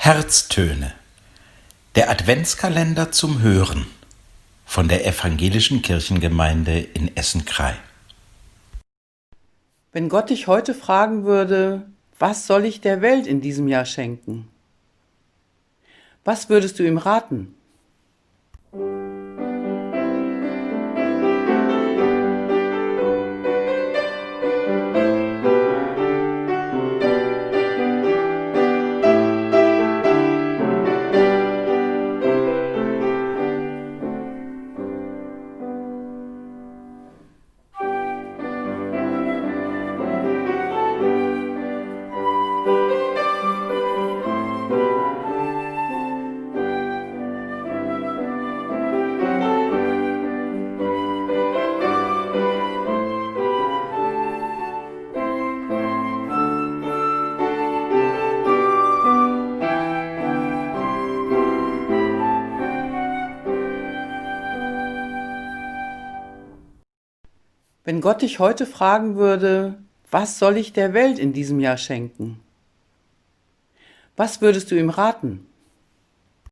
Herztöne. Der Adventskalender zum Hören von der Evangelischen Kirchengemeinde in Essen-Kraai. Wenn Gott dich heute fragen würde, was soll ich der Welt in diesem Jahr schenken? Was würdest du ihm raten? Wenn Gott dich heute fragen würde, was soll ich der Welt in diesem Jahr schenken? Was würdest du ihm raten?